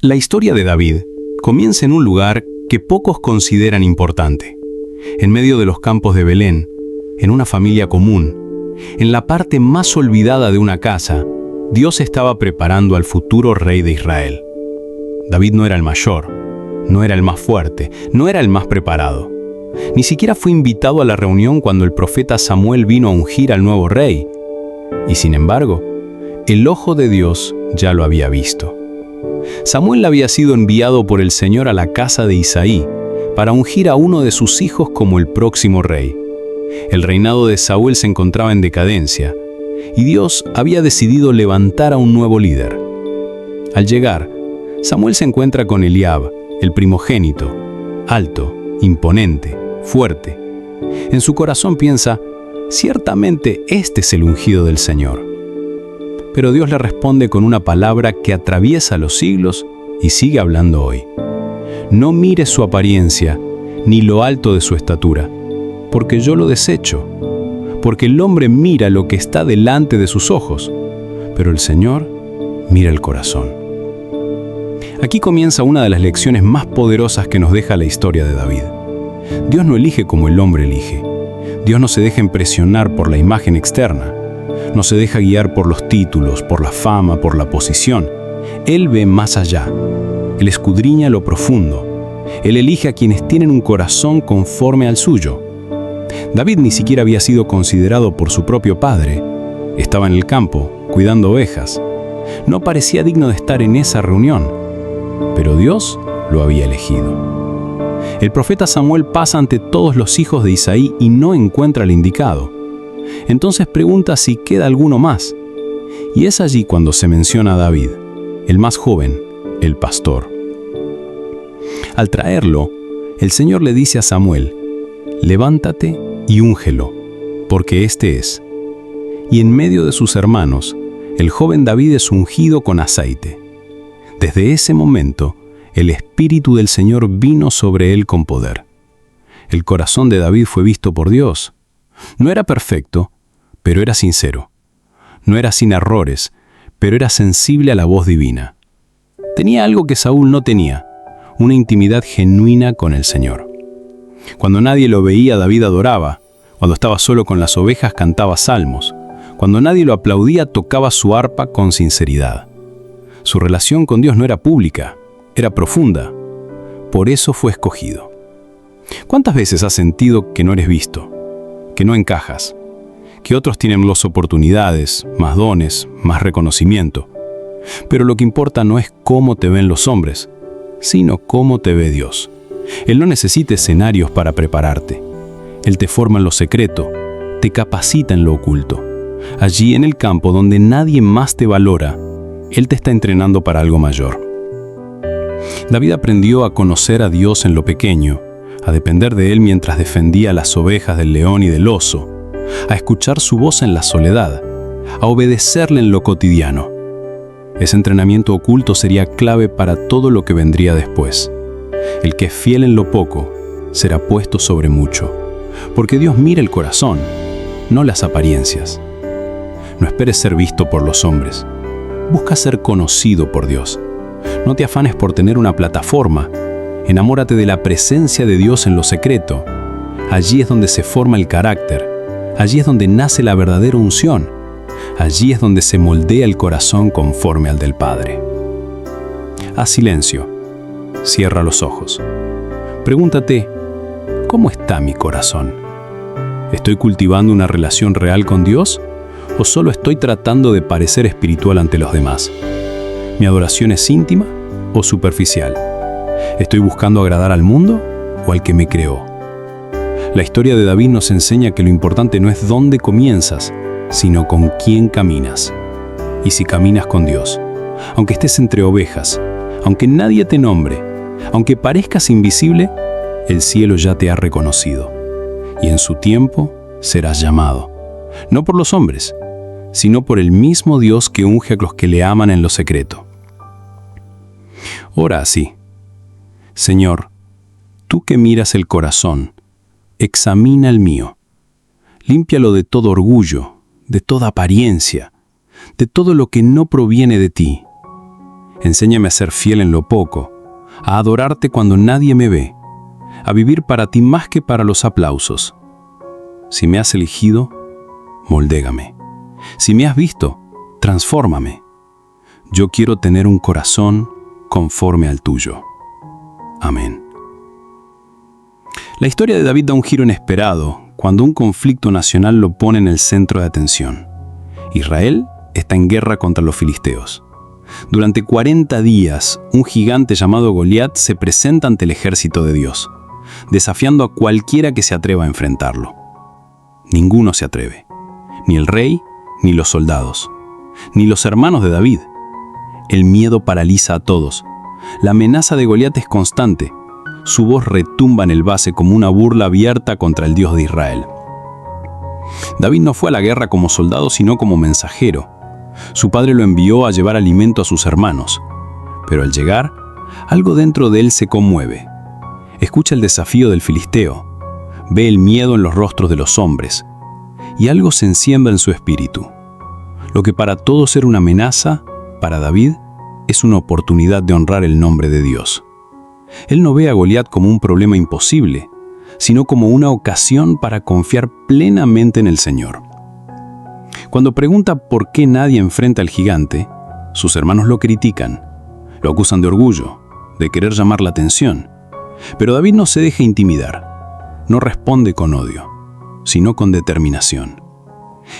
La historia de David comienza en un lugar que pocos consideran importante. En medio de los campos de Belén, en una familia común, en la parte más olvidada de una casa, Dios estaba preparando al futuro rey de Israel. David no era el mayor, no era el más fuerte, no era el más preparado. Ni siquiera fue invitado a la reunión cuando el profeta Samuel vino a ungir al nuevo rey. Y sin embargo, el ojo de Dios ya lo había visto. Samuel había sido enviado por el Señor a la casa de Isaí para ungir a uno de sus hijos como el próximo rey. El reinado de Saúl se encontraba en decadencia y Dios había decidido levantar a un nuevo líder. Al llegar, Samuel se encuentra con Eliab, el primogénito, alto, imponente, fuerte. En su corazón piensa, ciertamente este es el ungido del Señor. Pero Dios le responde con una palabra que atraviesa los siglos y sigue hablando hoy. No mires su apariencia, ni lo alto de su estatura, porque yo lo desecho. Porque el hombre mira lo que está delante de sus ojos, pero el Señor mira el corazón. Aquí comienza una de las lecciones más poderosas que nos deja la historia de David. Dios no elige como el hombre elige. Dios no se deja impresionar por la imagen externa. No se deja guiar por los títulos, por la fama, por la posición. Él ve más allá. Él escudriña lo profundo. Él elige a quienes tienen un corazón conforme al suyo. David ni siquiera había sido considerado por su propio padre. Estaba en el campo, cuidando ovejas. No parecía digno de estar en esa reunión, pero Dios lo había elegido. El profeta Samuel pasa ante todos los hijos de Isaí y no encuentra al indicado. Entonces pregunta si queda alguno más. Y es allí cuando se menciona a David, el más joven, el pastor. Al traerlo, el Señor le dice a Samuel, levántate y úngelo, porque este es. Y en medio de sus hermanos, el joven David es ungido con aceite. Desde ese momento, el Espíritu del Señor vino sobre él con poder. El corazón de David fue visto por Dios. No era perfecto, pero era sincero. No era sin errores, pero era sensible a la voz divina. Tenía algo que Saúl no tenía, una intimidad genuina con el Señor. Cuando nadie lo veía, David adoraba. Cuando estaba solo con las ovejas, cantaba salmos. Cuando nadie lo aplaudía, tocaba su arpa con sinceridad. Su relación con Dios no era pública, era profunda. Por eso fue escogido. ¿Cuántas veces has sentido que no eres visto, que no encajas, que otros tienen más oportunidades, más dones, más reconocimiento? Pero lo que importa no es cómo te ven los hombres, sino cómo te ve Dios. Él no necesita escenarios para prepararte. Él te forma en lo secreto, te capacita en lo oculto. Allí en el campo donde nadie más te valora, Él te está entrenando para algo mayor. David aprendió a conocer a Dios en lo pequeño, a depender de Él mientras defendía las ovejas del león y del oso, a escuchar su voz en la soledad, a obedecerle en lo cotidiano. Ese entrenamiento oculto sería clave para todo lo que vendría después. El que es fiel en lo poco será puesto sobre mucho, porque Dios mira el corazón, no las apariencias. No esperes ser visto por los hombres. Busca ser conocido por Dios. No te afanes por tener una plataforma. Enamórate de la presencia de Dios en lo secreto. Allí es donde se forma el carácter. Allí es donde nace la verdadera unción. Allí es donde se moldea el corazón conforme al del Padre. Haz silencio. Cierra los ojos. Pregúntate, ¿cómo está mi corazón? ¿Estoy cultivando una relación real con Dios? ¿O solo estoy tratando de parecer espiritual ante los demás? ¿Mi adoración es íntima o superficial? ¿Estoy buscando agradar al mundo o al que me creó? La historia de David nos enseña que lo importante no es dónde comienzas, sino con quién caminas. Y si caminas con Dios, aunque estés entre ovejas, aunque nadie te nombre, aunque parezcas invisible, el cielo ya te ha reconocido. Y en su tiempo serás llamado, no por los hombres, sino por el mismo Dios que unge a los que le aman en lo secreto. Ora así: Señor, tú que miras el corazón, examina el mío. Límpialo de todo orgullo, de toda apariencia, de todo lo que no proviene de ti. Enséñame a ser fiel en lo poco, a adorarte cuando nadie me ve, a vivir para ti más que para los aplausos. Si me has elegido, moldégame. Si me has visto, transfórmame. Yo quiero tener un corazón conforme al tuyo. Amén. La historia de David da un giro inesperado cuando un conflicto nacional lo pone en el centro de atención. Israel está en guerra contra los filisteos. Durante 40 días, un gigante llamado Goliat se presenta ante el ejército de Dios, desafiando a cualquiera que se atreva a enfrentarlo. Ninguno se atreve, ni el rey, ni los soldados, ni los hermanos de David. El miedo paraliza a todos. La amenaza de Goliat es constante. Su voz retumba en el valle como una burla abierta contra el Dios de Israel. David no fue a la guerra como soldado, sino como mensajero. Su padre lo envió a llevar alimento a sus hermanos. Pero al llegar, algo dentro de él se conmueve. Escucha el desafío del filisteo. Ve el miedo en los rostros de los hombres. Y algo se enciende en su espíritu. Lo que para todos era una amenaza, para David, es una oportunidad de honrar el nombre de Dios. Él no ve a Goliat como un problema imposible, sino como una ocasión para confiar plenamente en el Señor. Cuando pregunta por qué nadie enfrenta al gigante, sus hermanos lo critican, lo acusan de orgullo, de querer llamar la atención. Pero David no se deja intimidar, no responde con odio, sino con determinación.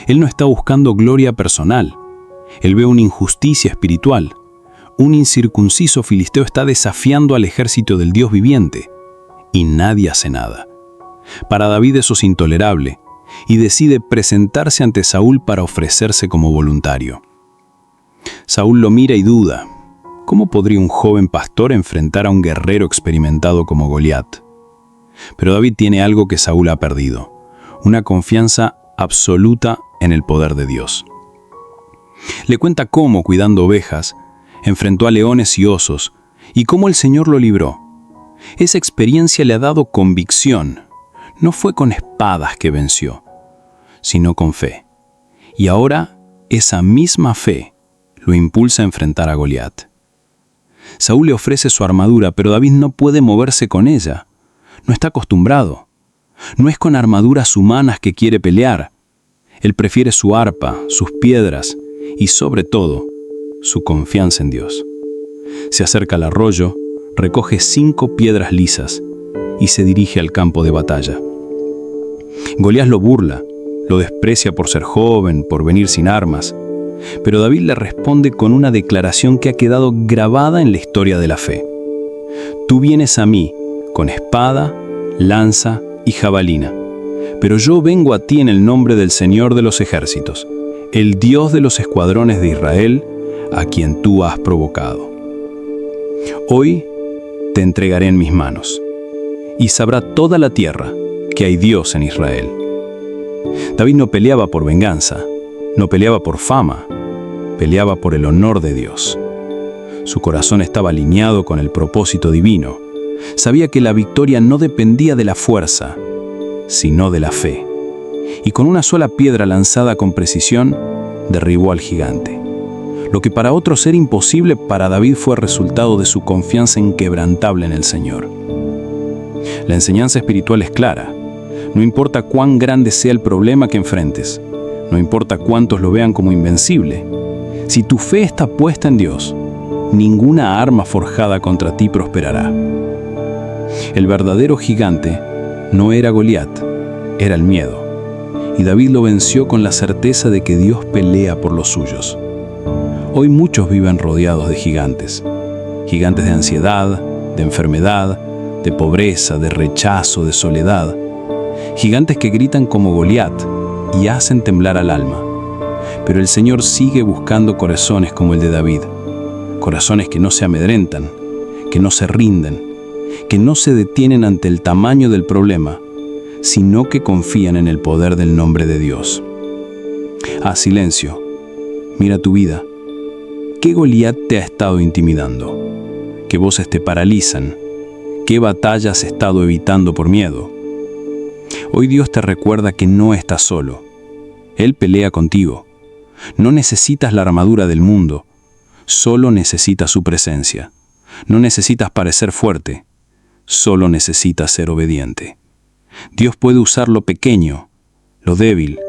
Él no está buscando gloria personal, él ve una injusticia espiritual. Un incircunciso filisteo está desafiando al ejército del Dios viviente, y nadie hace nada. Para David eso es intolerable, y decide presentarse ante Saúl para ofrecerse como voluntario. Saúl lo mira y duda. ¿Cómo podría un joven pastor enfrentar a un guerrero experimentado como Goliat? Pero David tiene algo que Saúl ha perdido, una confianza absoluta en el poder de Dios. Le cuenta cómo, cuidando ovejas, enfrentó a leones y osos, y cómo el Señor lo libró. Esa experiencia le ha dado convicción. No fue con espadas que venció, sino con fe. Y ahora, esa misma fe lo impulsa a enfrentar a Goliat. Saúl le ofrece su armadura, pero David no puede moverse con ella. No está acostumbrado. No es con armaduras humanas que quiere pelear. Él prefiere su arpa, sus piedras y, sobre todo, su confianza en Dios. Se acerca al arroyo, recoge 5 piedras lisas y se dirige al campo de batalla. Goliat lo burla, lo desprecia por ser joven, por venir sin armas, pero David le responde con una declaración que ha quedado grabada en la historia de la fe. Tú vienes a mí con espada, lanza y jabalina, pero yo vengo a ti en el nombre del Señor de los ejércitos, el Dios de los escuadrones de Israel, a quien tú has provocado. Hoy te entregaré en mis manos, y sabrá toda la tierra que hay Dios en Israel. David no peleaba por venganza, no peleaba por fama, peleaba por el honor de Dios. Su corazón estaba alineado con el propósito divino. Sabía que la victoria no dependía de la fuerza, sino de la fe. Y con una sola piedra lanzada con precisión, derribó al gigante. Lo que para otros era imposible, para David fue resultado de su confianza inquebrantable en el Señor. La enseñanza espiritual es clara. No importa cuán grande sea el problema que enfrentes, no importa cuántos lo vean como invencible, si tu fe está puesta en Dios, ninguna arma forjada contra ti prosperará. El verdadero gigante no era Goliat, era el miedo. Y David lo venció con la certeza de que Dios pelea por los suyos. Hoy muchos viven rodeados de gigantes. Gigantes de ansiedad, de enfermedad, de pobreza, de rechazo, de soledad. Gigantes que gritan como Goliat y hacen temblar al alma. Pero el Señor sigue buscando corazones como el de David. Corazones que no se amedrentan, que no se rinden, que no se detienen ante el tamaño del problema, sino que confían en el poder del nombre de Dios. Silencio. Mira tu vida. ¿Qué Goliat te ha estado intimidando? ¿Qué voces te paralizan? ¿Qué batallas has estado evitando por miedo? Hoy Dios te recuerda que no estás solo. Él pelea contigo. No necesitas la armadura del mundo. Solo necesitas su presencia. No necesitas parecer fuerte, solo necesitas ser obediente. Dios puede usar lo pequeño, lo débil,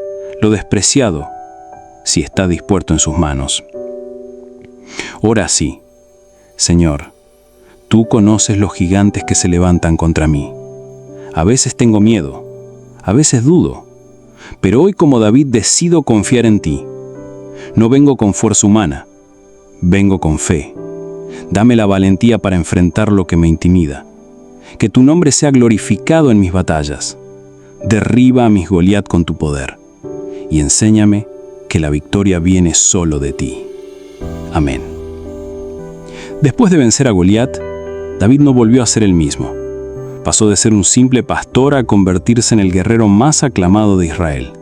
lo despreciado, si está dispuesto en sus manos. Ora así: Señor, tú conoces los gigantes que se levantan contra mí. A veces tengo miedo, a veces dudo, pero hoy, como David, decido confiar en ti. No vengo con fuerza humana, vengo con fe. Dame la valentía para enfrentar lo que me intimida. Que tu nombre sea glorificado en mis batallas. Derriba a mis Goliat con tu poder. Y enséñame que la victoria viene solo de ti. Amén. Después de vencer a Goliat, David no volvió a ser el mismo. Pasó de ser un simple pastor a convertirse en el guerrero más aclamado de Israel.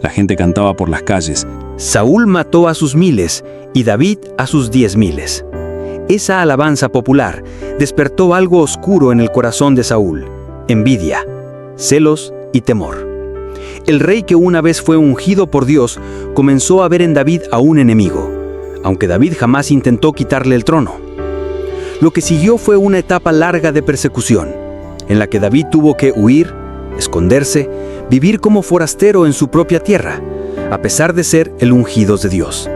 La gente cantaba por las calles: Saúl mató a sus 1000 y David a sus 10.000. Esa alabanza popular despertó algo oscuro en el corazón de Saúl: envidia, celos y temor. El rey que una vez fue ungido por Dios comenzó a ver en David a un enemigo, aunque David jamás intentó quitarle el trono. Lo que siguió fue una etapa larga de persecución, en la que David tuvo que huir, esconderse, vivir como forastero en su propia tierra, a pesar de ser el ungido de Dios.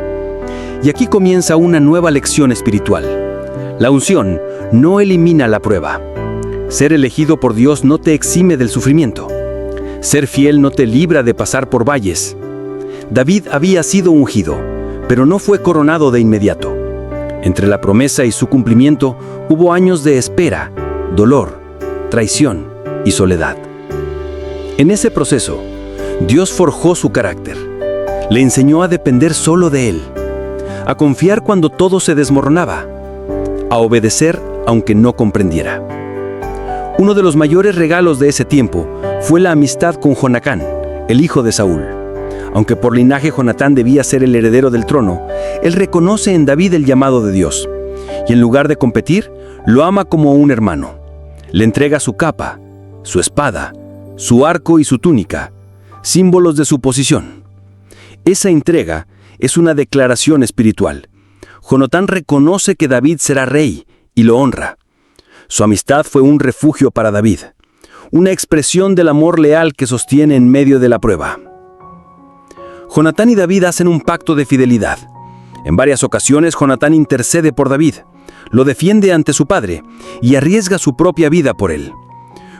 Y aquí comienza una nueva lección espiritual. La unción no elimina la prueba. Ser elegido por Dios no te exime del sufrimiento. Ser fiel no te libra de pasar por valles. David había sido ungido, pero no fue coronado de inmediato. Entre la promesa y su cumplimiento hubo años de espera, dolor, traición y soledad. En ese proceso, Dios forjó su carácter. Le enseñó a depender solo de Él, a confiar cuando todo se desmoronaba, a obedecer aunque no comprendiera. Uno de los mayores regalos de ese tiempo fue la amistad con Jonatán, el hijo de Saúl. Aunque por linaje Jonatán debía ser el heredero del trono, él reconoce en David el llamado de Dios, y en lugar de competir, lo ama como un hermano. Le entrega su capa, su espada, su arco y su túnica, símbolos de su posición. Esa entrega es una declaración espiritual. Jonatán reconoce que David será rey y lo honra. Su amistad fue un refugio para David, una expresión del amor leal que sostiene en medio de la prueba. Jonatán y David hacen un pacto de fidelidad. En varias ocasiones, Jonatán intercede por David, lo defiende ante su padre y arriesga su propia vida por él.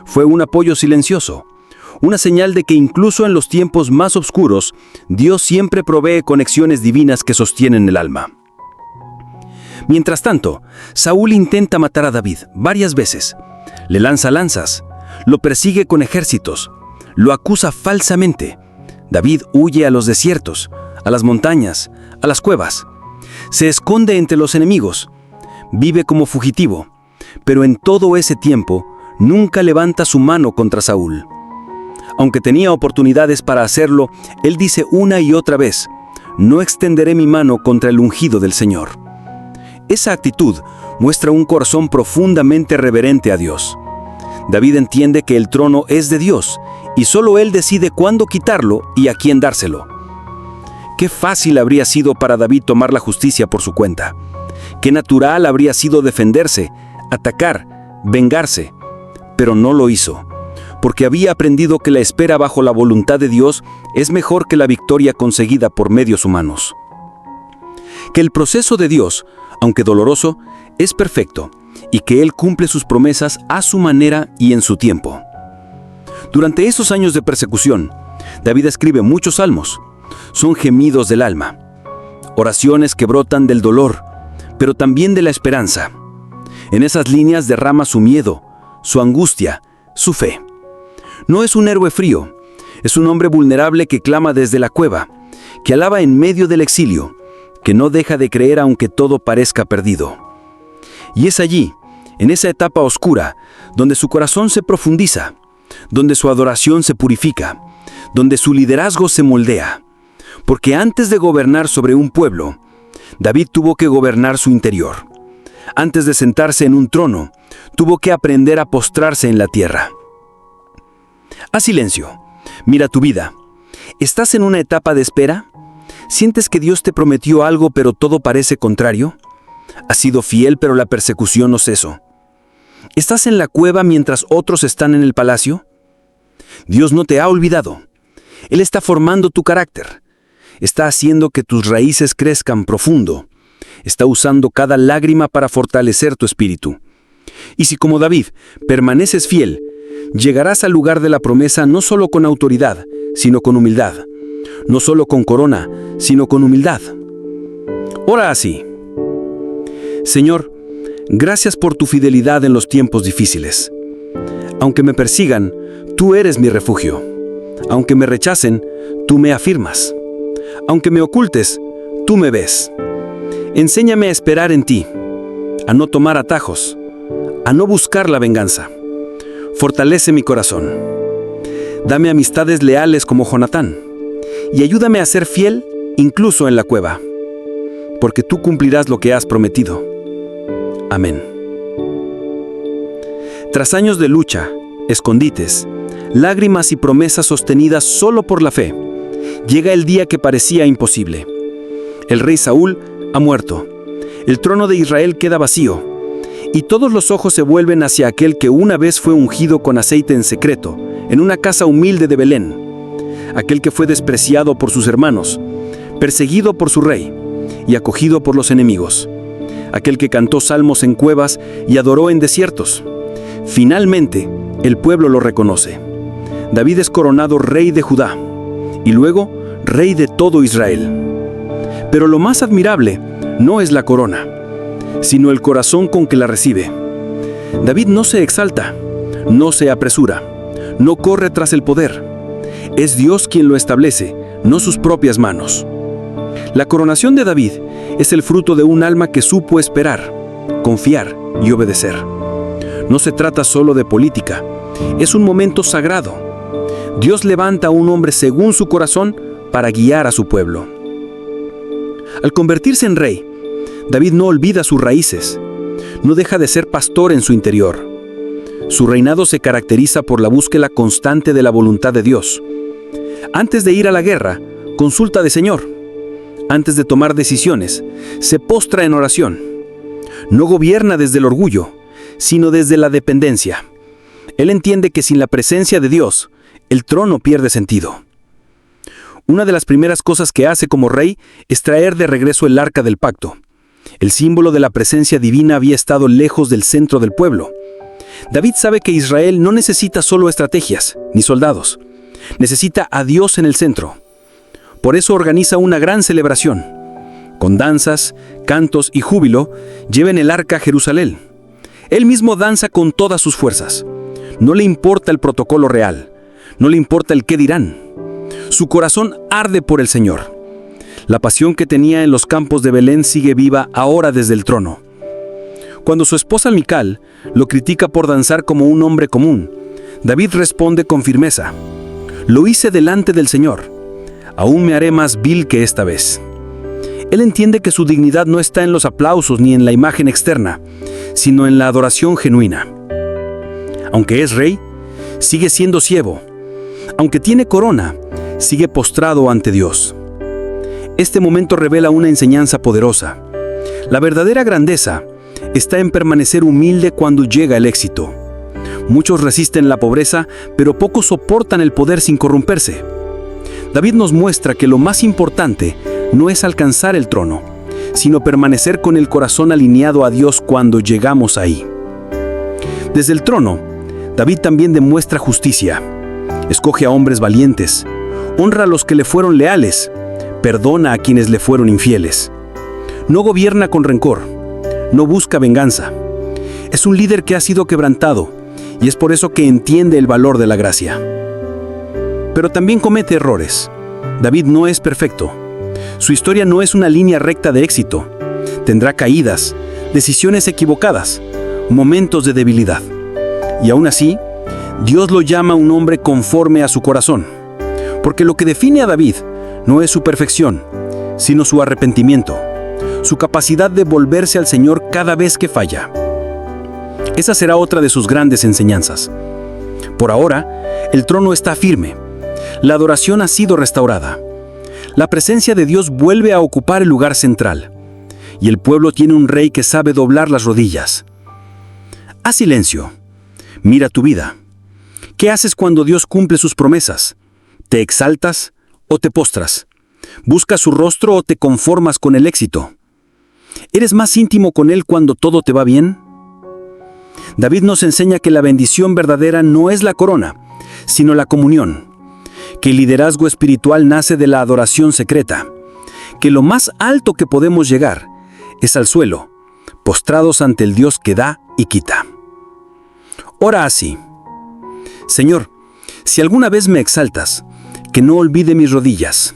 Fue un apoyo silencioso, una señal de que incluso en los tiempos más oscuros, Dios siempre provee conexiones divinas que sostienen el alma. Mientras tanto, Saúl intenta matar a David varias veces. Le lanza lanzas, lo persigue con ejércitos, lo acusa falsamente. David huye a los desiertos, a las montañas, a las cuevas. Se esconde entre los enemigos, vive como fugitivo, pero en todo ese tiempo nunca levanta su mano contra Saúl. Aunque tenía oportunidades para hacerlo, él dice una y otra vez: no extenderé mi mano contra el ungido del Señor. Esa actitud muestra un corazón profundamente reverente a Dios. David entiende que el trono es de Dios y solo Él decide cuándo quitarlo y a quién dárselo. Qué fácil habría sido para David tomar la justicia por su cuenta. Qué natural habría sido defenderse, atacar, vengarse. Pero no lo hizo, porque había aprendido que la espera bajo la voluntad de Dios es mejor que la victoria conseguida por medios humanos. Que el proceso de Dios, aunque doloroso, es perfecto y que Él cumple sus promesas a su manera y en su tiempo. Durante esos años de persecución, David escribe muchos salmos. Son gemidos del alma, oraciones que brotan del dolor, pero también de la esperanza. En esas líneas derrama su miedo, su angustia, su fe. No es un héroe frío, es un hombre vulnerable que clama desde la cueva, que alaba en medio del exilio, que no deja de creer aunque todo parezca perdido. Y es allí, en esa etapa oscura, donde su corazón se profundiza, donde su adoración se purifica, donde su liderazgo se moldea. Porque antes de gobernar sobre un pueblo, David tuvo que gobernar su interior. Antes de sentarse en un trono, tuvo que aprender a postrarse en la tierra. Haz silencio, mira tu vida. ¿Estás en una etapa de espera? ¿Sientes que Dios te prometió algo pero todo parece contrario? ¿Has sido fiel pero la persecución no cesó? ¿Estás en la cueva mientras otros están en el palacio? Dios no te ha olvidado. Él está formando tu carácter. Está haciendo que tus raíces crezcan profundo. Está usando cada lágrima para fortalecer tu espíritu. Y si como David permaneces fiel, llegarás al lugar de la promesa no solo con autoridad, sino con humildad. No solo con corona, sino con humildad. Ora así: Señor, gracias por tu fidelidad en los tiempos difíciles. Aunque me persigan, tú eres mi refugio. Aunque me rechacen, tú me afirmas. Aunque me ocultes, tú me ves. Enséñame a esperar en ti, a no tomar atajos, a no buscar la venganza. Fortalece mi corazón. Dame amistades leales como Jonatán y ayúdame a ser fiel incluso en la cueva, porque tú cumplirás lo que has prometido. Amén. Tras años de lucha, escondites, lágrimas y promesas sostenidas solo por la fe, llega el día que parecía imposible. El rey Saúl ha muerto. El trono de Israel queda vacío. Y todos los ojos se vuelven hacia aquel que una vez fue ungido con aceite en secreto, en una casa humilde de Belén. Aquel que fue despreciado por sus hermanos, perseguido por su rey y acogido por los enemigos. Aquel que cantó salmos en cuevas y adoró en desiertos. Finalmente, el pueblo lo reconoce. David es coronado rey de Judá y luego rey de todo Israel. Pero lo más admirable no es la corona, sino el corazón con que la recibe. David no se exalta, no se apresura, no corre tras el poder. Es Dios quien lo establece, no sus propias manos. La coronación de David es el fruto de un alma que supo esperar, confiar y obedecer. No se trata solo de política, es un momento sagrado. Dios levanta a un hombre según su corazón para guiar a su pueblo. Al convertirse en rey, David no olvida sus raíces, no deja de ser pastor en su interior. Su reinado se caracteriza por la búsqueda constante de la voluntad de Dios. Antes de ir a la guerra, consulta al Señor. Antes de tomar decisiones, se postra en oración. No gobierna desde el orgullo, sino desde la dependencia. Él entiende que sin la presencia de Dios, el trono pierde sentido. Una de las primeras cosas que hace como rey es traer de regreso el arca del pacto. El símbolo de la presencia divina había estado lejos del centro del pueblo. David sabe que Israel no necesita solo estrategias ni soldados. Necesita a Dios en el centro. Por eso organiza una gran celebración. Con danzas, cantos y júbilo, llevan el arca a Jerusalén. Él mismo danza con todas sus fuerzas. No le importa el protocolo real. No le importa el qué dirán. Su corazón arde por el Señor. La pasión que tenía en los campos de Belén sigue viva ahora desde el trono. Cuando su esposa Mical lo critica por danzar como un hombre común, David responde con firmeza: «Lo hice delante del Señor. Aún me haré más vil que esta vez». Él entiende que su dignidad no está en los aplausos ni en la imagen externa, sino en la adoración genuina. Aunque es rey, sigue siendo siervo. Aunque tiene corona, sigue postrado ante Dios. Este momento revela una enseñanza poderosa. La verdadera grandeza está en permanecer humilde cuando llega el éxito. Muchos resisten la pobreza, pero pocos soportan el poder sin corromperse. David nos muestra que lo más importante no es alcanzar el trono, sino permanecer con el corazón alineado a Dios cuando llegamos ahí. Desde el trono, David también demuestra justicia. Escoge a hombres valientes, honra a los que le fueron leales, perdona a quienes le fueron infieles. No gobierna con rencor, no busca venganza. Es un líder que ha sido quebrantado y es por eso que entiende el valor de la gracia. Pero también comete errores. David no es perfecto. Su historia no es una línea recta de éxito. Tendrá caídas, decisiones equivocadas, momentos de debilidad. Y aún así, Dios lo llama un hombre conforme a su corazón. Porque lo que define a David no es su perfección, sino su arrepentimiento, su capacidad de volverse al Señor cada vez que falla. Esa será otra de sus grandes enseñanzas. Por ahora, el trono está firme. La adoración ha sido restaurada. La presencia de Dios vuelve a ocupar el lugar central, y el pueblo tiene un rey que sabe doblar las rodillas. Haz silencio. Mira tu vida. ¿Qué haces cuando Dios cumple sus promesas? ¿Te exaltas o te postras? ¿Buscas su rostro o te conformas con el éxito? ¿Eres más íntimo con Él cuando todo te va bien? David nos enseña que la bendición verdadera no es la corona, sino la comunión, que el liderazgo espiritual nace de la adoración secreta, que lo más alto que podemos llegar es al suelo, postrados ante el Dios que da y quita. Ora así: Señor, si alguna vez me exaltas, que no olvide mis rodillas.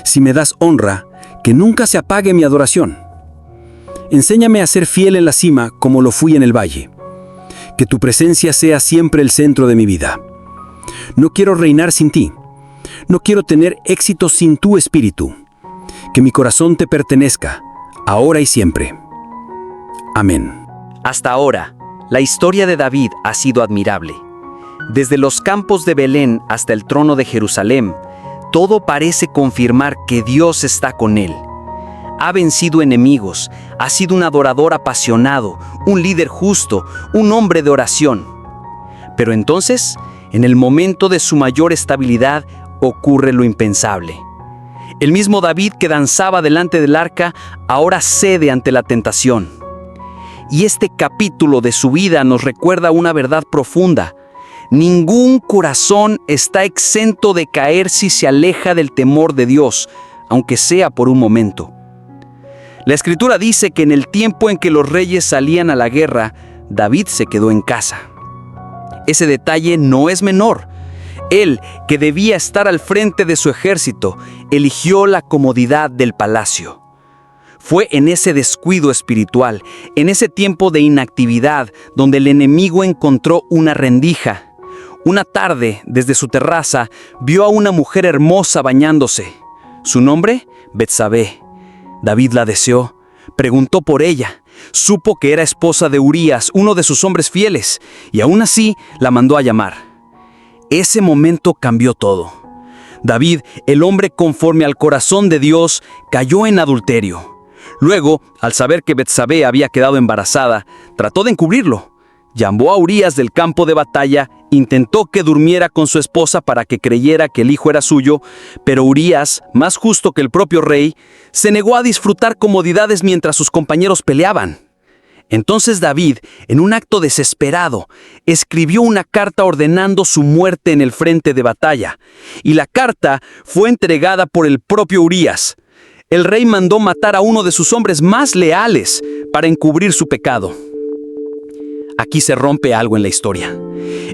Si me das honra, que nunca se apague mi adoración. Enséñame a ser fiel en la cima como lo fui en el valle. Que tu presencia sea siempre el centro de mi vida. No quiero reinar sin ti. No quiero tener éxito sin tu espíritu. Que mi corazón te pertenezca, ahora y siempre. Amén. Hasta ahora, la historia de David ha sido admirable. Desde los campos de Belén hasta el trono de Jerusalén, todo parece confirmar que Dios está con él. Ha vencido enemigos, ha sido un adorador apasionado, un líder justo, un hombre de oración. Pero entonces, en el momento de su mayor estabilidad, ocurre lo impensable. El mismo David que danzaba delante del arca, ahora cede ante la tentación. Y este capítulo de su vida nos recuerda una verdad profunda. Ningún corazón está exento de caer si se aleja del temor de Dios, aunque sea por un momento. La Escritura dice que en el tiempo en que los reyes salían a la guerra, David se quedó en casa. Ese detalle no es menor. Él, que debía estar al frente de su ejército, eligió la comodidad del palacio. Fue en ese descuido espiritual, en ese tiempo de inactividad, donde el enemigo encontró una rendija. Una tarde, desde su terraza, vio a una mujer hermosa bañándose. Su nombre, Betsabé. David la deseó, preguntó por ella, supo que era esposa de Urías, uno de sus hombres fieles, y aún así la mandó a llamar. Ese momento cambió todo. David, el hombre conforme al corazón de Dios, cayó en adulterio. Luego, al saber que Betsabé había quedado embarazada, trató de encubrirlo. Llamó a Urías del campo de batalla, intentó que durmiera con su esposa para que creyera que el hijo era suyo, pero Urías, más justo que el propio rey, se negó a disfrutar comodidades mientras sus compañeros peleaban. Entonces David, en un acto desesperado, escribió una carta ordenando su muerte en el frente de batalla, y la carta fue entregada por el propio Urías. El rey mandó matar a uno de sus hombres más leales para encubrir su pecado. Aquí se rompe algo en la historia.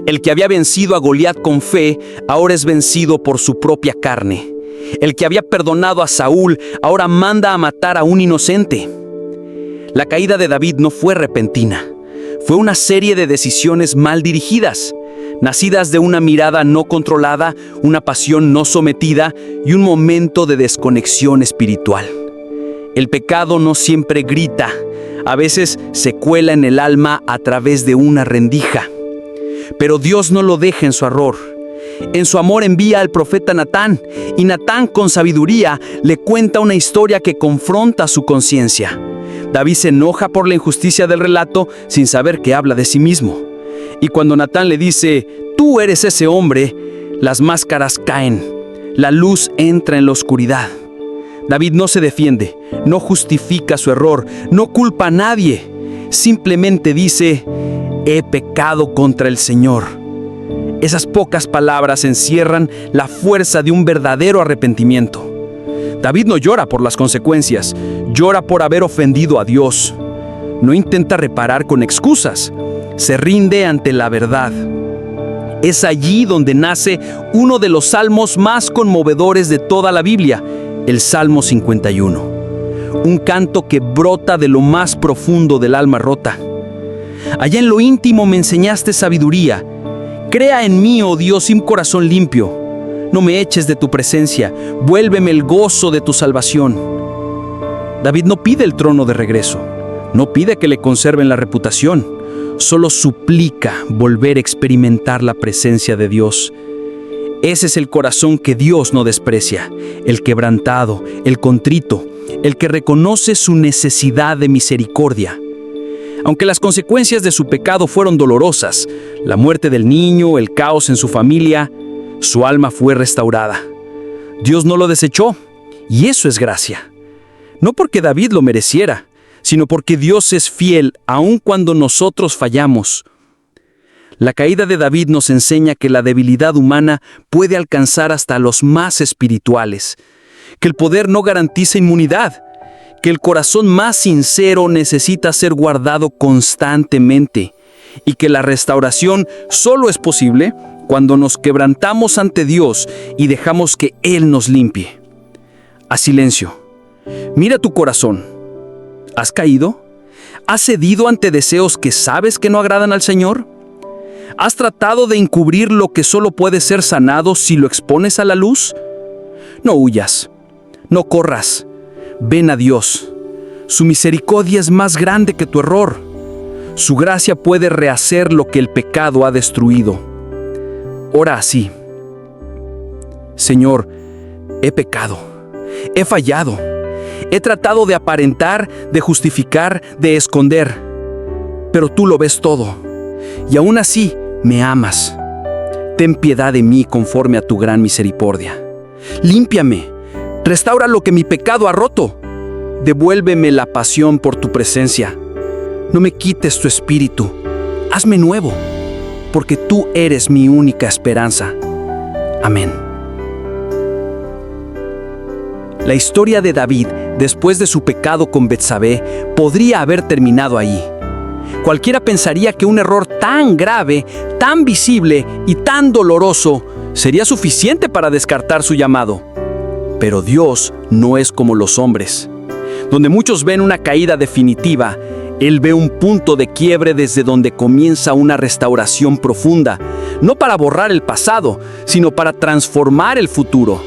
El que había vencido a Goliat con fe, ahora es vencido por su propia carne. El que había perdonado a Saúl, ahora manda a matar a un inocente. La caída de David no fue repentina. Fue una serie de decisiones mal dirigidas, nacidas de una mirada no controlada, una pasión no sometida y un momento de desconexión espiritual. El pecado no siempre grita, a veces se cuela en el alma a través de una rendija. Pero Dios no lo deja en su error. En su amor envía al profeta Natán, y Natán con sabiduría le cuenta una historia que confronta su conciencia. David se enoja por la injusticia del relato sin saber que habla de sí mismo. Y cuando Natán le dice, tú eres ese hombre, las máscaras caen, la luz entra en la oscuridad. David no se defiende, no justifica su error, no culpa a nadie. Simplemente dice, he pecado contra el Señor. Esas pocas palabras encierran la fuerza de un verdadero arrepentimiento. David no llora por las consecuencias, llora por haber ofendido a Dios. No intenta reparar con excusas, se rinde ante la verdad. Es allí donde nace uno de los salmos más conmovedores de toda la Biblia, el Salmo 51. Un canto que brota de lo más profundo del alma rota. Allá en lo íntimo me enseñaste sabiduría. Crea en mí, oh Dios, un corazón limpio. No me eches de tu presencia, vuélveme el gozo de tu salvación. David no pide el trono de regreso, no pide que le conserven la reputación, solo suplica volver a experimentar la presencia de Dios. Ese es el corazón que Dios no desprecia, el quebrantado, el contrito, el que reconoce su necesidad de misericordia. Aunque las consecuencias de su pecado fueron dolorosas, la muerte del niño, el caos en su familia, su alma fue restaurada. Dios no lo desechó, y eso es gracia. No porque David lo mereciera, sino porque Dios es fiel aun cuando nosotros fallamos. La caída de David nos enseña que la debilidad humana puede alcanzar hasta los más espirituales, que el poder no garantiza inmunidad, que el corazón más sincero necesita ser guardado constantemente y que la restauración solo es posible cuando nos quebrantamos ante Dios y dejamos que Él nos limpie. Haz silencio. Mira tu corazón. ¿Has caído? ¿Has cedido ante deseos que sabes que no agradan al Señor? ¿Has tratado de encubrir lo que solo puede ser sanado si lo expones a la luz? No huyas. No corras. Ven a Dios. Su misericordia es más grande que tu error. Su gracia puede rehacer lo que el pecado ha destruido. Ora así. Señor, he pecado. He fallado. He tratado de aparentar, de justificar, de esconder. Pero tú lo ves todo. Y aún así, me amas. Ten piedad de mí conforme a tu gran misericordia. Límpiame. Restaura lo que mi pecado ha roto. Devuélveme la pasión por tu presencia. No me quites tu espíritu. Hazme nuevo, porque tú eres mi única esperanza. Amén. La historia de David, después de su pecado con Betsabé, podría haber terminado ahí. Cualquiera pensaría que un error tan grave, tan visible y tan doloroso sería suficiente para descartar su llamado. Pero Dios no es como los hombres. Donde muchos ven una caída definitiva, Él ve un punto de quiebre desde donde comienza una restauración profunda, no para borrar el pasado, sino para transformar el futuro.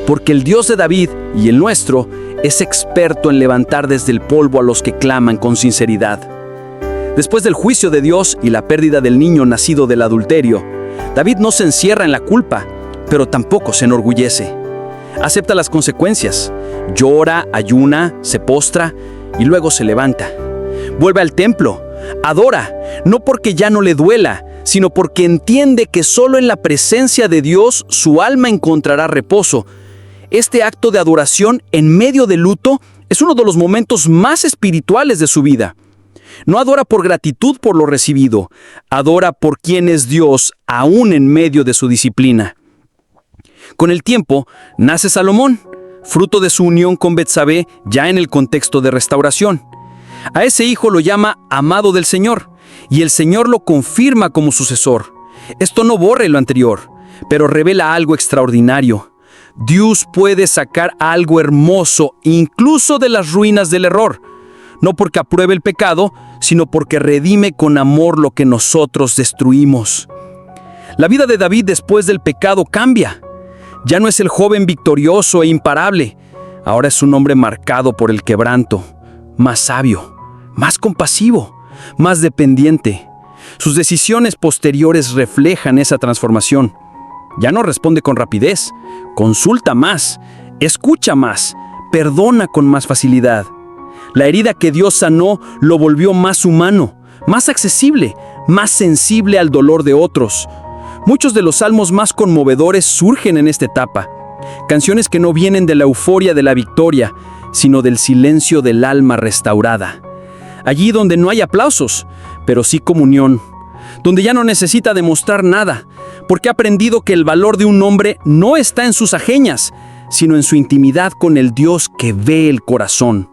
Porque el Dios de David y el nuestro es experto en levantar desde el polvo a los que claman con sinceridad. Después del juicio de Dios y la pérdida del niño nacido del adulterio, David no se encierra en la culpa, pero tampoco se enorgullece. Acepta las consecuencias, llora, ayuna, se postra y luego se levanta. Vuelve al templo, adora, no porque ya no le duela, sino porque entiende que solo en la presencia de Dios su alma encontrará reposo. Este acto de adoración en medio del luto es uno de los momentos más espirituales de su vida. No adora por gratitud por lo recibido, adora por quién es Dios aún en medio de su disciplina. Con el tiempo, nace Salomón, fruto de su unión con Betsabé ya en el contexto de restauración. A ese hijo lo llama amado del Señor, y el Señor lo confirma como sucesor. Esto no borra lo anterior, pero revela algo extraordinario. Dios puede sacar algo hermoso incluso de las ruinas del error, no porque apruebe el pecado, sino porque redime con amor lo que nosotros destruimos. La vida de David después del pecado cambia. Ya no es el joven victorioso e imparable, ahora es un hombre marcado por el quebranto, más sabio, más compasivo, más dependiente. Sus decisiones posteriores reflejan esa transformación. Ya no responde con rapidez, consulta más, escucha más, perdona con más facilidad. La herida que Dios sanó lo volvió más humano, más accesible, más sensible al dolor de otros. Muchos de los salmos más conmovedores surgen en esta etapa. Canciones que no vienen de la euforia de la victoria, sino del silencio del alma restaurada. Allí donde no hay aplausos, pero sí comunión. Donde ya no necesita demostrar nada, porque ha aprendido que el valor de un hombre no está en sus hazañas, sino en su intimidad con el Dios que ve el corazón.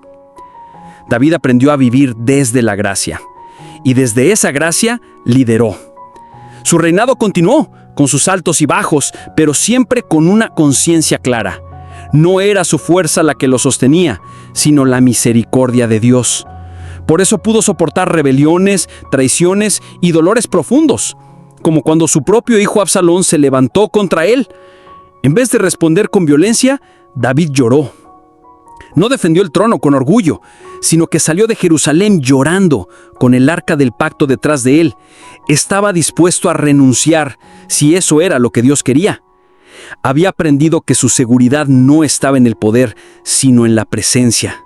David aprendió a vivir desde la gracia, y desde esa gracia lideró. Su reinado continuó, con sus altos y bajos, pero siempre con una conciencia clara. No era su fuerza la que lo sostenía, sino la misericordia de Dios. Por eso pudo soportar rebeliones, traiciones y dolores profundos, como cuando su propio hijo Absalón se levantó contra él. En vez de responder con violencia, David lloró. No defendió el trono con orgullo, sino que salió de Jerusalén llorando, con el arca del pacto detrás de él. Estaba dispuesto a renunciar, si eso era lo que Dios quería. Había aprendido que su seguridad no estaba en el poder, sino en la presencia.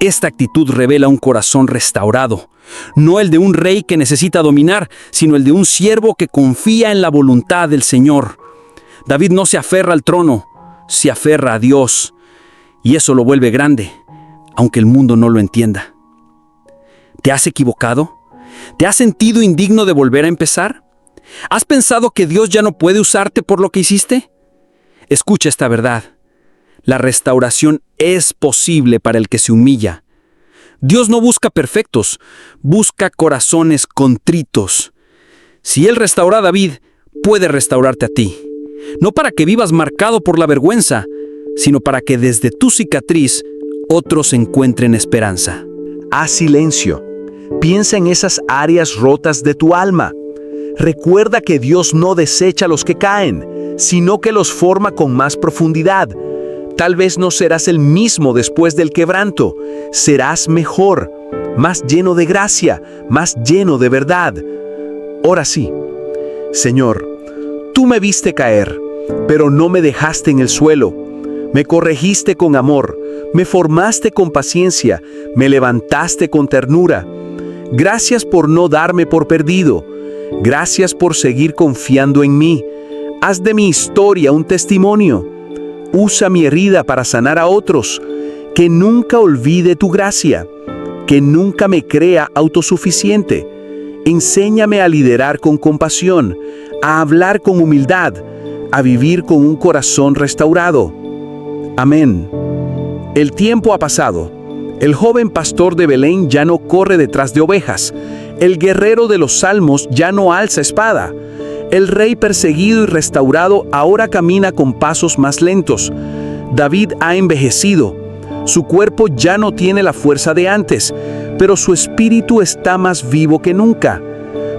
Esta actitud revela un corazón restaurado, no el de un rey que necesita dominar, sino el de un siervo que confía en la voluntad del Señor. David no se aferra al trono, se aferra a Dios, y eso lo vuelve grande, aunque el mundo no lo entienda. ¿Te has equivocado? ¿Te has sentido indigno de volver a empezar? ¿Has pensado que Dios ya no puede usarte por lo que hiciste? Escucha esta verdad. La restauración es posible para el que se humilla. Dios no busca perfectos, busca corazones contritos. Si Él restauró a David, puede restaurarte a ti. No para que vivas marcado por la vergüenza, sino para que desde tu cicatriz otros encuentren esperanza. Haz silencio. Piensa en esas áreas rotas de tu alma. Recuerda que Dios no desecha a los que caen, sino que los forma con más profundidad. Tal vez no serás el mismo después del quebranto. Serás mejor, más lleno de gracia, más lleno de verdad. Ora sí. Señor, tú me viste caer, pero no me dejaste en el suelo. Me corregiste con amor, me formaste con paciencia, me levantaste con ternura. Gracias por no darme por perdido. Gracias por seguir confiando en mí. Haz de mi historia un testimonio. Usa mi herida para sanar a otros. Que nunca olvide tu gracia. Que nunca me crea autosuficiente. Enséñame a liderar con compasión, a hablar con humildad, a vivir con un corazón restaurado. Amén. El tiempo ha pasado. El joven pastor de Belén ya no corre detrás de ovejas. El guerrero de los salmos ya no alza espada. El rey perseguido y restaurado ahora camina con pasos más lentos. David ha envejecido. Su cuerpo ya no tiene la fuerza de antes, pero su espíritu está más vivo que nunca.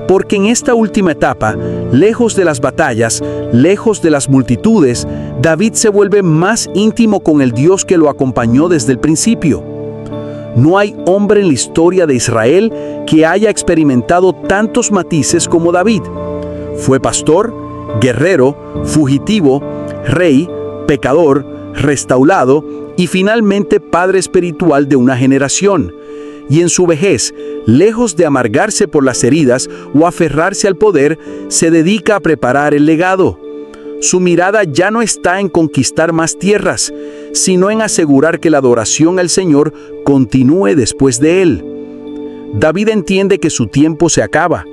Porque en esta última etapa, lejos de las batallas, lejos de las multitudes, David se vuelve más íntimo con el Dios que lo acompañó desde el principio. No hay hombre en la historia de Israel que haya experimentado tantos matices como David. Fue pastor, guerrero, fugitivo, rey, pecador, restaurado y finalmente padre espiritual de una generación. Y en su vejez, lejos de amargarse por las heridas o aferrarse al poder, se dedica a preparar el legado. Su mirada ya no está en conquistar más tierras, sino en asegurar que la adoración al Señor continúe después de él. David entiende que su tiempo se acaba,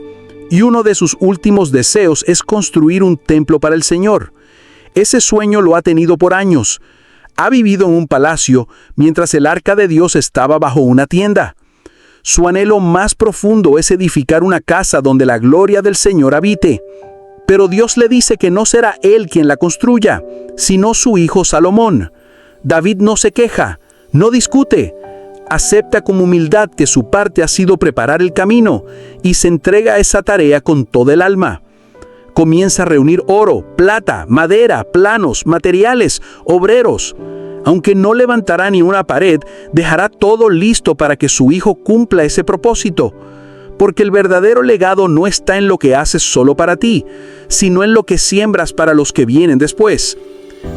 y uno de sus últimos deseos es construir un templo para el Señor. Ese sueño lo ha tenido por años. Ha vivido en un palacio mientras el arca de Dios estaba bajo una tienda. Su anhelo más profundo es edificar una casa donde la gloria del Señor habite. Pero Dios le dice que no será él quien la construya, sino su hijo Salomón. David no se queja, no discute. Acepta con humildad que su parte ha sido preparar el camino y se entrega a esa tarea con toda el alma. Comienza a reunir oro, plata, madera, planos, materiales, obreros. Aunque no levantará ni una pared, dejará todo listo para que su hijo cumpla ese propósito. Porque el verdadero legado no está en lo que haces solo para ti, sino en lo que siembras para los que vienen después.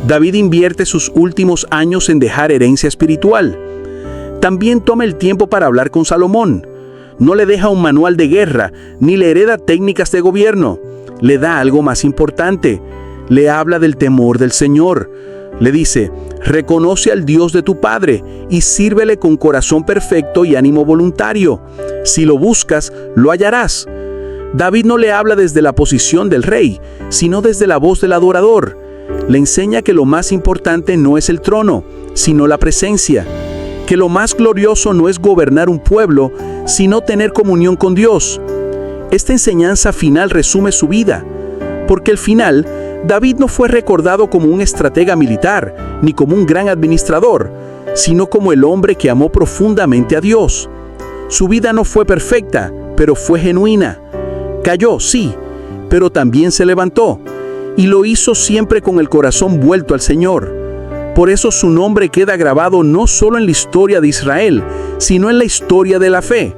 David invierte sus últimos años en dejar herencia espiritual. También toma el tiempo para hablar con Salomón. No le deja un manual de guerra, ni le hereda técnicas de gobierno. Le da algo más importante. Le habla del temor del Señor. Le dice, reconoce al Dios de tu Padre y sírvele con corazón perfecto y ánimo voluntario. Si lo buscas, lo hallarás. David no le habla desde la posición del rey, sino desde la voz del adorador. Le enseña que lo más importante no es el trono, sino la presencia. Que lo más glorioso no es gobernar un pueblo, sino tener comunión con Dios. Esta enseñanza final resume su vida, porque al final, David no fue recordado como un estratega militar, ni como un gran administrador, sino como el hombre que amó profundamente a Dios. Su vida no fue perfecta, pero fue genuina. Cayó, sí, pero también se levantó, y lo hizo siempre con el corazón vuelto al Señor. Por eso su nombre queda grabado no solo en la historia de Israel, sino en la historia de la fe.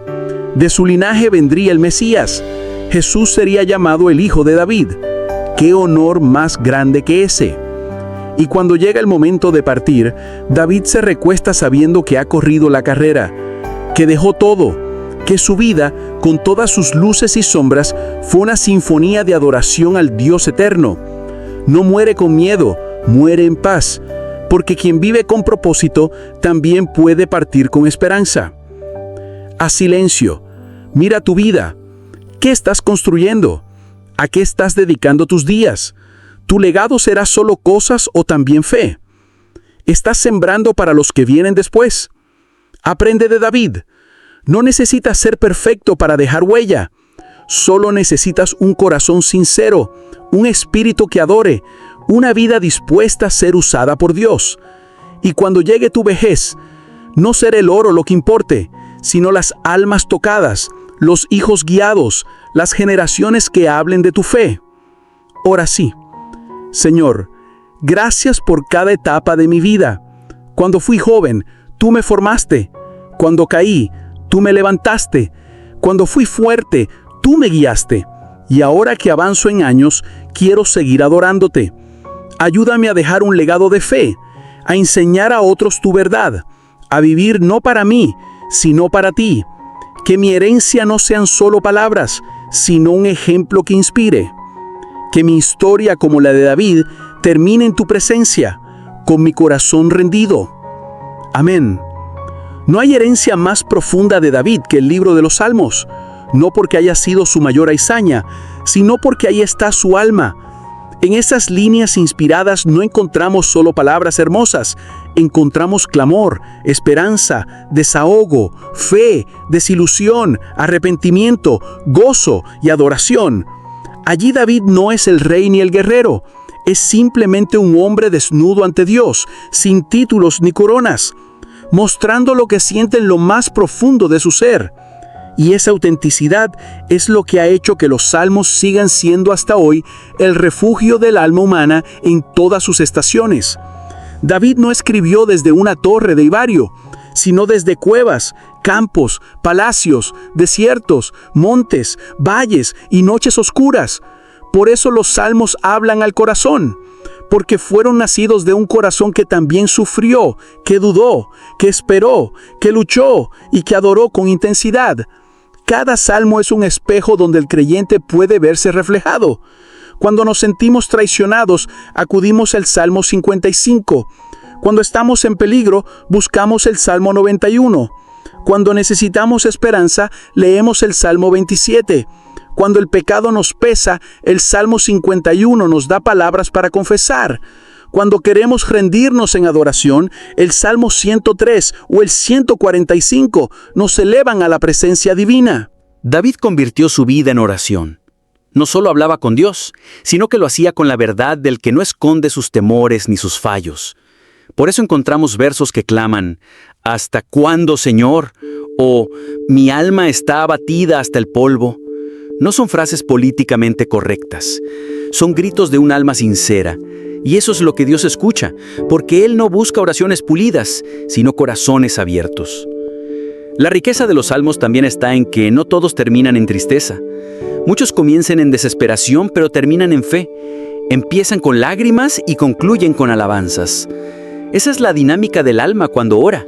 De su linaje vendría el Mesías. Jesús sería llamado el Hijo de David. ¡Qué honor más grande que ese! Y cuando llega el momento de partir, David se recuesta sabiendo que ha corrido la carrera, que dejó todo, que su vida, con todas sus luces y sombras, fue una sinfonía de adoración al Dios eterno. No muere con miedo, muere en paz, porque quien vive con propósito también puede partir con esperanza. Haz silencio, mira tu vida. ¿Qué estás construyendo? ¿A qué estás dedicando tus días? ¿Tu legado será solo cosas o también fe? ¿Estás sembrando para los que vienen después? Aprende de David. No necesitas ser perfecto para dejar huella. Solo necesitas un corazón sincero, un espíritu que adore, una vida dispuesta a ser usada por Dios. Y cuando llegue tu vejez, no será el oro lo que importe, sino las almas tocadas, los hijos guiados, las generaciones que hablen de tu fe. Ora sí. Señor, gracias por cada etapa de mi vida. Cuando fui joven, tú me formaste. Cuando caí, tú me levantaste. Cuando fui fuerte, tú me guiaste. Y ahora que avanzo en años, quiero seguir adorándote. Ayúdame a dejar un legado de fe, a enseñar a otros tu verdad, a vivir no para mí, sino para ti. Que mi herencia no sean solo palabras, sino un ejemplo que inspire. Que mi historia, como la de David, termine en tu presencia, con mi corazón rendido. Amén. No hay herencia más profunda de David que el libro de los Salmos, no porque haya sido su mayor hazaña, sino porque ahí está su alma. En esas líneas inspiradas no encontramos solo palabras hermosas, encontramos clamor, esperanza, desahogo, fe, desilusión, arrepentimiento, gozo y adoración. Allí David no es el rey ni el guerrero, es simplemente un hombre desnudo ante Dios, sin títulos ni coronas, mostrando lo que siente en lo más profundo de su ser. Y esa autenticidad es lo que ha hecho que los salmos sigan siendo hasta hoy el refugio del alma humana en todas sus estaciones. David no escribió desde una torre de Ivario, sino desde cuevas, campos, palacios, desiertos, montes, valles y noches oscuras. Por eso los salmos hablan al corazón, porque fueron nacidos de un corazón que también sufrió, que dudó, que esperó, que luchó y que adoró con intensidad. Cada salmo es un espejo donde el creyente puede verse reflejado. Cuando nos sentimos traicionados, acudimos al Salmo 55. Cuando estamos en peligro, buscamos el Salmo 91. Cuando necesitamos esperanza, leemos el Salmo 27. Cuando el pecado nos pesa, el Salmo 51 nos da palabras para confesar. Cuando queremos rendirnos en adoración, el Salmo 103 o el 145 nos elevan a la presencia divina. David convirtió su vida en oración. No solo hablaba con Dios, sino que lo hacía con la verdad del que no esconde sus temores ni sus fallos. Por eso encontramos versos que claman, ¿hasta cuándo, Señor? O mi alma está abatida hasta el polvo. No son frases políticamente correctas, son gritos de un alma sincera. Y eso es lo que Dios escucha, porque Él no busca oraciones pulidas, sino corazones abiertos. La riqueza de los salmos también está en que no todos terminan en tristeza. Muchos comienzan en desesperación, pero terminan en fe. Empiezan con lágrimas y concluyen con alabanzas. Esa es la dinámica del alma cuando ora.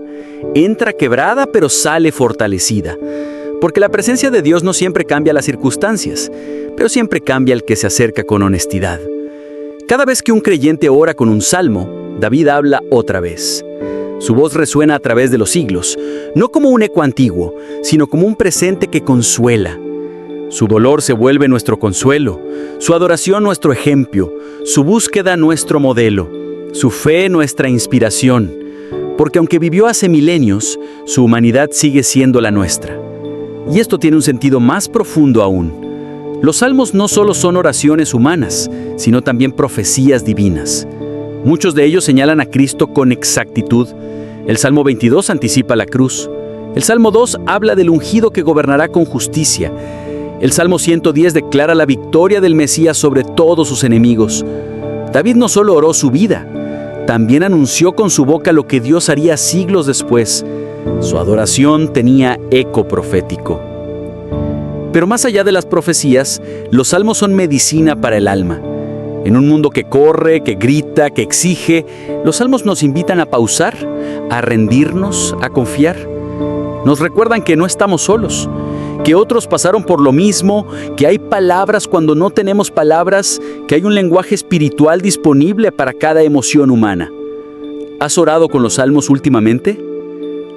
Entra quebrada, pero sale fortalecida. Porque la presencia de Dios no siempre cambia las circunstancias, pero siempre cambia el que se acerca con honestidad. Cada vez que un creyente ora con un salmo, David habla otra vez. Su voz resuena a través de los siglos, no como un eco antiguo, sino como un presente que consuela. Su dolor se vuelve nuestro consuelo, su adoración nuestro ejemplo, su búsqueda nuestro modelo, su fe nuestra inspiración, porque aunque vivió hace milenios, su humanidad sigue siendo la nuestra. Y esto tiene un sentido más profundo aún. Los salmos no solo son oraciones humanas, sino también profecías divinas. Muchos de ellos señalan a Cristo con exactitud. El Salmo 22 anticipa la cruz. El Salmo 2 habla del ungido que gobernará con justicia. El Salmo 110 declara la victoria del Mesías sobre todos sus enemigos. David no solo oró su vida, también anunció con su boca lo que Dios haría siglos después. Su adoración tenía eco profético. Pero más allá de las profecías, los salmos son medicina para el alma. En un mundo que corre, que grita, que exige, los salmos nos invitan a pausar, a rendirnos, a confiar. Nos recuerdan que no estamos solos, que otros pasaron por lo mismo, que hay palabras cuando no tenemos palabras, que hay un lenguaje espiritual disponible para cada emoción humana. ¿Has orado con los salmos últimamente?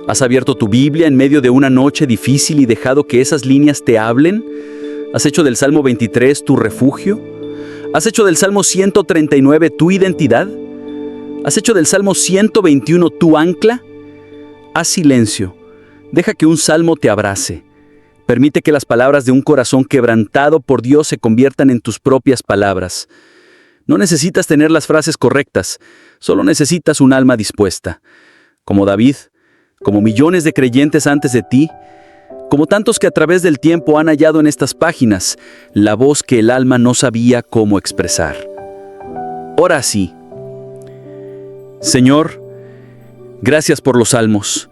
¿Has abierto tu Biblia en medio de una noche difícil y dejado que esas líneas te hablen? ¿Has hecho del Salmo 23 tu refugio? ¿Has hecho del Salmo 139 tu identidad? ¿Has hecho del Salmo 121 tu ancla? Haz silencio. Deja que un salmo te abrace. Permite que las palabras de un corazón quebrantado por Dios se conviertan en tus propias palabras. No necesitas tener las frases correctas, solo necesitas un alma dispuesta. Como David, como millones de creyentes antes de ti, como tantos que a través del tiempo han hallado en estas páginas la voz que el alma no sabía cómo expresar. Ora así. Señor, gracias por los salmos.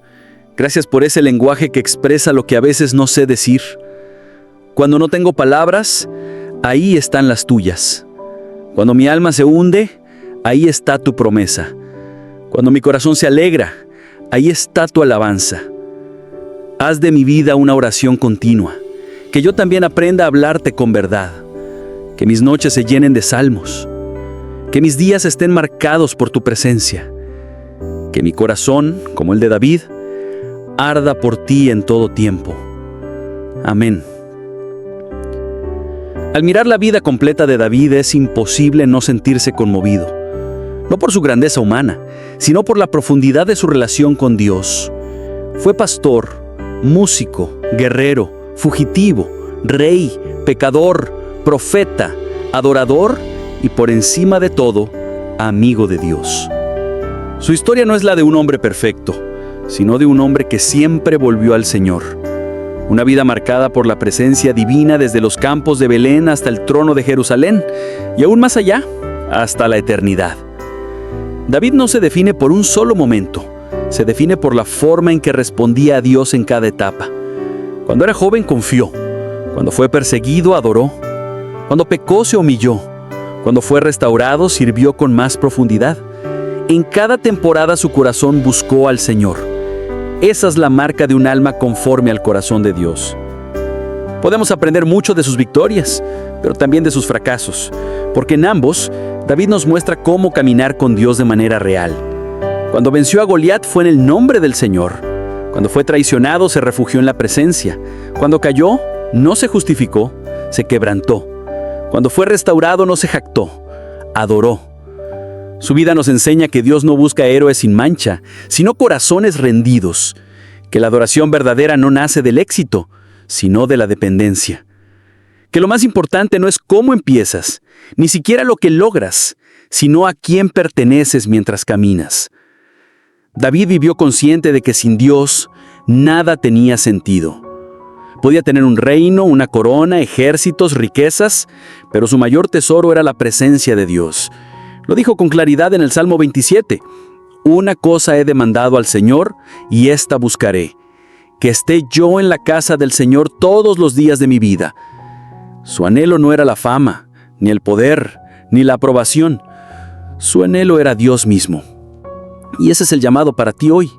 Gracias por ese lenguaje que expresa lo que a veces no sé decir. Cuando no tengo palabras, ahí están las tuyas. Cuando mi alma se hunde, ahí está tu promesa. Cuando mi corazón se alegra, ahí está tu alabanza. Haz de mi vida una oración continua, que yo también aprenda a hablarte con verdad, que mis noches se llenen de salmos, que mis días estén marcados por tu presencia, que mi corazón, como el de David, arda por ti en todo tiempo. Amén. Al mirar la vida completa de David es imposible no sentirse conmovido, no por su grandeza humana, sino por la profundidad de su relación con Dios. Fue pastor, músico, guerrero, fugitivo, rey, pecador, profeta, adorador y por encima de todo, amigo de Dios. Su historia no es la de un hombre perfecto, sino de un hombre que siempre volvió al Señor. Una vida marcada por la presencia divina desde los campos de Belén hasta el trono de Jerusalén y aún más allá, hasta la eternidad. David no se define por un solo momento, se define por la forma en que respondía a Dios en cada etapa. Cuando era joven confió, cuando fue perseguido adoró, cuando pecó se humilló, cuando fue restaurado sirvió con más profundidad. En cada temporada su corazón buscó al Señor. Esa es la marca de un alma conforme al corazón de Dios. Podemos aprender mucho de sus victorias, pero también de sus fracasos, porque en ambos, David nos muestra cómo caminar con Dios de manera real. Cuando venció a Goliat fue en el nombre del Señor. Cuando fue traicionado se refugió en la presencia. Cuando cayó, no se justificó, se quebrantó. Cuando fue restaurado no se jactó, adoró. Su vida nos enseña que Dios no busca héroes sin mancha, sino corazones rendidos, que la adoración verdadera no nace del éxito, sino de la dependencia. Que lo más importante no es cómo empiezas, ni siquiera lo que logras, sino a quién perteneces mientras caminas. David vivió consciente de que sin Dios nada tenía sentido. Podía tener un reino, una corona, ejércitos, riquezas, pero su mayor tesoro era la presencia de Dios. Lo dijo con claridad en el Salmo 27. Una cosa he demandado al Señor, y esta buscaré, que esté yo en la casa del Señor todos los días de mi vida. Su anhelo no era la fama, ni el poder, ni la aprobación. Su anhelo era Dios mismo. Y ese es el llamado para ti hoy.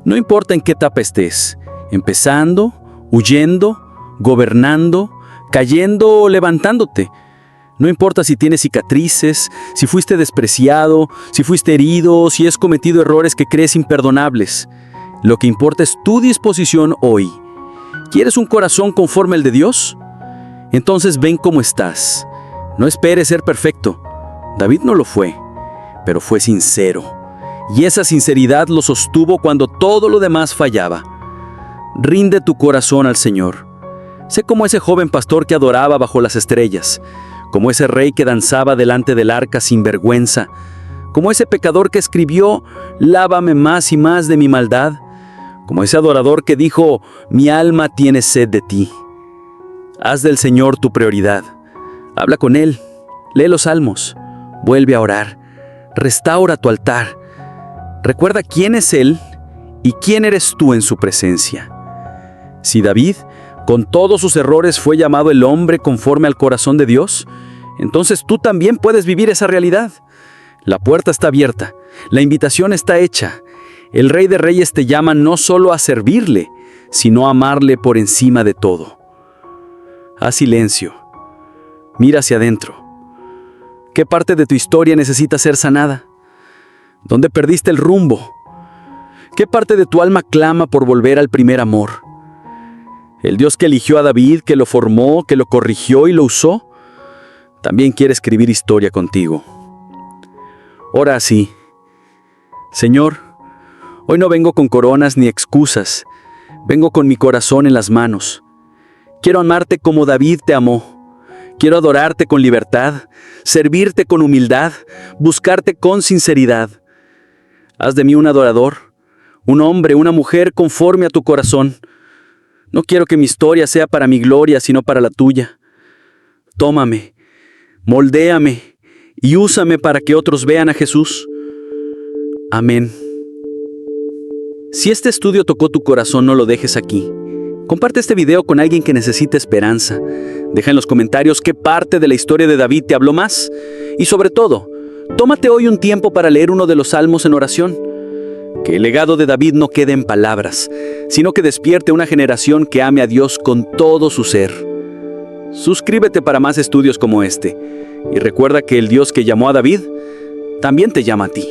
No importa en qué etapa estés, empezando, huyendo, gobernando, cayendo o levantándote. No importa si tienes cicatrices, si fuiste despreciado, si fuiste herido, si has cometido errores que crees imperdonables. Lo que importa es tu disposición hoy. ¿Quieres un corazón conforme al de Dios? Entonces ven cómo estás. No esperes ser perfecto. David no lo fue, pero fue sincero. Y esa sinceridad lo sostuvo cuando todo lo demás fallaba. Rinde tu corazón al Señor. Sé como ese joven pastor que adoraba bajo las estrellas, como ese rey que danzaba delante del arca sin vergüenza, como ese pecador que escribió, lávame más y más de mi maldad, como ese adorador que dijo, mi alma tiene sed de ti. Haz del Señor tu prioridad. Habla con Él, lee los salmos, vuelve a orar, restaura tu altar. Recuerda quién es Él y quién eres tú en su presencia. Si David, con todos sus errores, fue llamado el hombre conforme al corazón de Dios, entonces tú también puedes vivir esa realidad. La puerta está abierta, la invitación está hecha. El Rey de Reyes te llama no solo a servirle, sino a amarle por encima de todo. Haz silencio. Mira hacia adentro. ¿Qué parte de tu historia necesita ser sanada? ¿Dónde perdiste el rumbo? ¿Qué parte de tu alma clama por volver al primer amor? El Dios que eligió a David, que lo formó, que lo corrigió y lo usó, también quiere escribir historia contigo. Ora así: Señor, hoy no vengo con coronas ni excusas, vengo con mi corazón en las manos. Quiero amarte como David te amó. Quiero adorarte con libertad, servirte con humildad, buscarte con sinceridad. Haz de mí un adorador, un hombre, una mujer conforme a tu corazón. No quiero que mi historia sea para mi gloria, sino para la tuya. Tómame, moldéame y úsame para que otros vean a Jesús. Amén. Si este estudio tocó tu corazón, no lo dejes aquí. Comparte este video con alguien que necesite esperanza. Deja en los comentarios qué parte de la historia de David te habló más. Y sobre todo, tómate hoy un tiempo para leer uno de los salmos en oración. Que el legado de David no quede en palabras, sino que despierte una generación que ame a Dios con todo su ser. Suscríbete para más estudios como este. Y recuerda que el Dios que llamó a David, también te llama a ti.